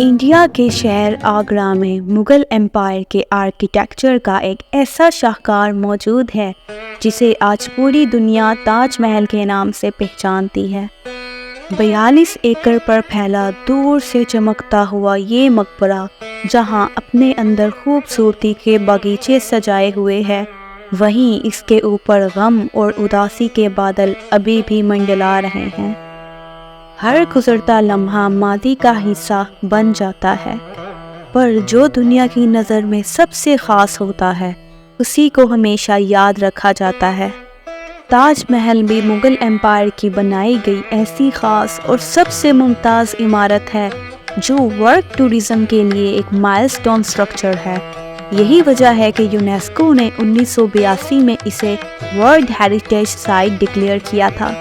India کے شہر آگرہ میں مغل امپائر کے آرکیٹیکچر کا ایک ایسا شاہکار موجود ہے جسے آج پوری دنیا تاج محل کے نام سے پہچانتی ہے۔ 42 ایکڑ پر پھیلا دور سے چمکتا ہوا یہ مقبرہ جہاں اپنے اندر خوبصورتی کے باغیچے سجائے ہوئے ہے، وہیں اس کے اوپر غم اور اداسی کے بادل ابھی بھی منڈلا رہے ہیں۔ ہر گزرتا لمحہ ماضی کا حصہ بن جاتا ہے، پر جو دنیا کی نظر میں سب سے خاص ہوتا ہے اسی کو ہمیشہ یاد رکھا جاتا ہے۔ تاج محل بھی مغل امپائر کی بنائی گئی ایسی خاص اور سب سے ممتاز عمارت ہے جو ورلڈ ٹورزم کے لیے ایک مائل سٹون سٹرکچر ہے۔ یہی وجہ ہے کہ یونیسکو نے 1982 میں اسے ورلڈ ہیریٹیج سائٹ ڈکلیئر کیا تھا۔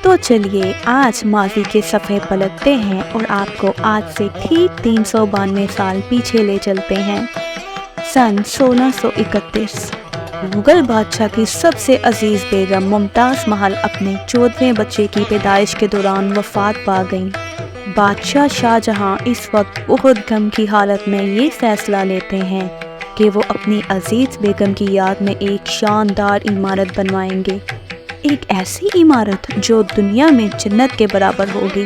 تو چلیے آج ماضی کے صفحے پلٹتے ہیں اور آپ کو آج سے ٹھیک 392 سال پیچھے لے چلتے ہیں۔ سن 1631 مغل بادشاہ کی سب سے عزیز بیگم ممتاز محل اپنے 14ویں بچے کی پیدائش کے دوران وفات پا گئیں۔ بادشاہ شاہ جہاں اس وقت بہت غم کی حالت میں یہ فیصلہ لیتے ہیں کہ وہ اپنی عزیز بیگم کی یاد میں ایک شاندار عمارت بنوائیں گے، ایک ایسی عمارت جو دنیا میں جنت کے برابر ہوگی۔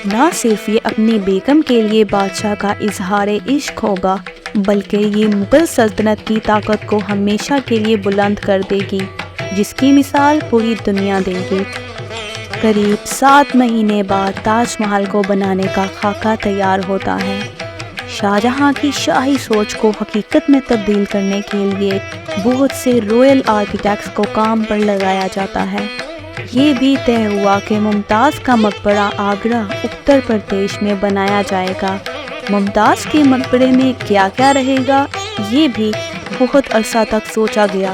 نہ صرف یہ اپنی بیگم کے لیے بادشاہ کا اظہار عشق ہوگا بلکہ یہ مغل سلطنت کی طاقت کو ہمیشہ کے لیے بلند کر دے گی، جس کی مثال پوری دنیا دے گی۔ قریب 7 مہینے بعد تاج محل کو بنانے کا خاکہ تیار ہوتا ہے۔ شاہجہاں کی شاہی سوچ کو حقیقت میں تبدیل کرنے کے لیے بہت سے رویل آرکیٹیکٹس کو کام پر لگایا جاتا ہے۔ یہ بھی طے ہوا کہ ممتاز کا مقبرہ آگرہ اتر پردیش میں بنایا جائے گا۔ ممتاز کے مقبرے میں کیا کیا رہے گا یہ بھی بہت عرصہ تک سوچا گیا۔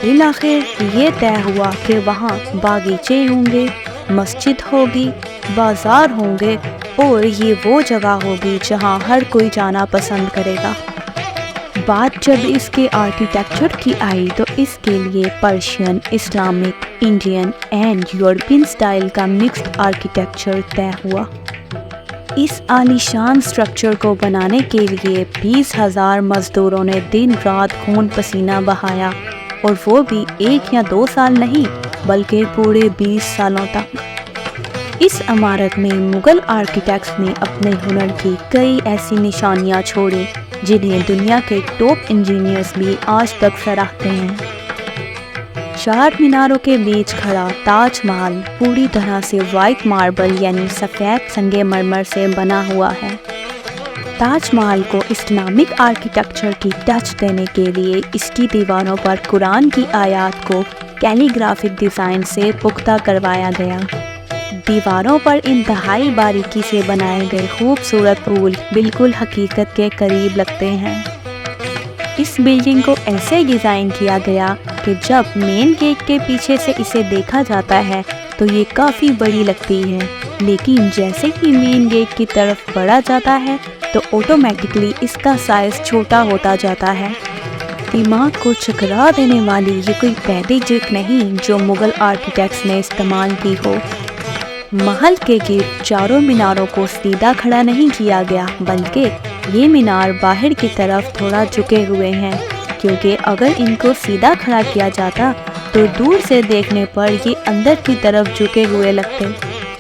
بالآخر یہ طے ہوا کہ وہاں باغیچے ہوں گے، مسجد ہوگی، بازار ہوں گے اور یہ وہ جگہ ہوگی جہاں ہر کوئی جانا پسند کرے گا۔ بات جب اس کے آرکیٹیکچر کی آئی تو اس کے لیے Persian, Islamic, Indian and European style کا مکسڈ آرکیٹیکچر طے ہوا۔ اس عالیشان سٹرکچر کو بنانے کے لیے 20,000 مزدوروں نے دن رات خون پسینہ بہایا، اور وہ بھی 1 یا 2 سال نہیں بلکہ پورے 20 سالوں تک۔ اس عمارت میں مغل آرکیٹیکٹس نے اپنے ہنر کی کئی ایسی نشانیاں چھوڑی جنہیں دنیا کے ٹاپ انجینئرز بھی آج تک سراہتے ہیں۔ 4 میناروں کے بیچ کھڑا تاج محل پوری طرح سے وائٹ ماربل یعنی سفید سنگ مرمر سے بنا ہوا ہے۔ تاج محل کو اسلامک آرکیٹیکچر کی ٹچ دینے کے لیے اس کی دیواروں پر قرآن کی آیات کو کیلی گرافک ڈیزائن سے پختہ کروایا گیا۔ دیواروں پر انتہائی باریکی سے بنائے گئے خوبصورت پھول بالکل حقیقت کے قریب لگتے ہیں۔ اس بلڈنگ کو ایسے ڈیزائن کیا گیا کہ جب مین گیٹ کے پیچھے سے اسے دیکھا جاتا ہے تو یہ کافی بڑی لگتی ہے، لیکن جیسے ہی مین گیٹ کی طرف بڑھا جاتا ہے تو آٹومیٹکلی اس کا سائز چھوٹا ہوتا جاتا ہے۔ دماغ کو چکرا دینے والی یہ کوئی پہلی ٹرک نہیں جو مغل آرکیٹیکٹس نے استعمال کی ہو۔ محل کے گرد چاروں میناروں کو سیدھا کھڑا نہیں کیا گیا بلکہ یہ مینار باہر کی طرف تھوڑا جھکے ہوئے ہیں، کیونکہ اگر ان کو سیدھا کھڑا کیا جاتا تو دور سے دیکھنے پر یہ اندر کی طرف جھکے ہوئے لگتے۔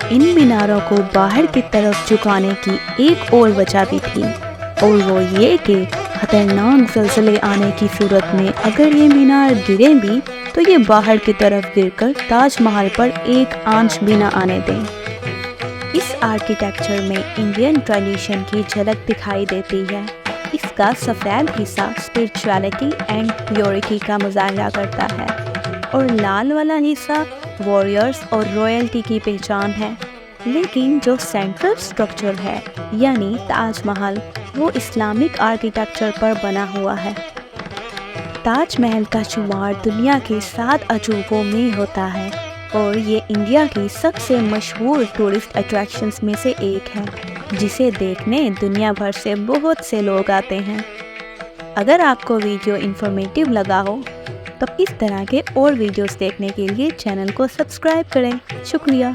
ان میناروں کو باہر کی طرف جھکانے کی ایک اور وجہ بھی تھی، اور وہ یہ کہ خطرناک زلزلے آنے کی صورت میں اگر یہ مینار گرے بھی تو یہ باہر کی طرف گر کر تاج محل پر ایک آنچ بھی نہ آنے دیں۔ اس آرکیٹیکچر میں انڈین ٹریڈیشن کی جھلک دکھائی دیتی ہے۔ اس کا سفید حصہ اسپرچویلٹی اینڈ پیورٹی کا مظاہرہ کرتا ہے، اور لال والا حصہ وارریئرز اور رائلٹی کی پہچان ہے۔ لیکن جو سینٹرل سٹرکچر ہے یعنی تاج محل وہ اسلامک آرکیٹیکچر پر بنا ہوا ہے۔ تاج محل کا شمار دنیا کے 7 عجوبوں میں ہوتا ہے اور یہ انڈیا کی سب سے مشہور ٹورسٹ اٹریکشنز میں سے ایک ہے جسے دیکھنے دنیا بھر سے بہت سے لوگ آتے ہیں۔ اگر آپ کو ویڈیو انفارمیٹیو لگا ہو تو اس طرح کے اور ویڈیوز دیکھنے کے لیے چینل کو سبسکرائب کریں۔ شکریہ۔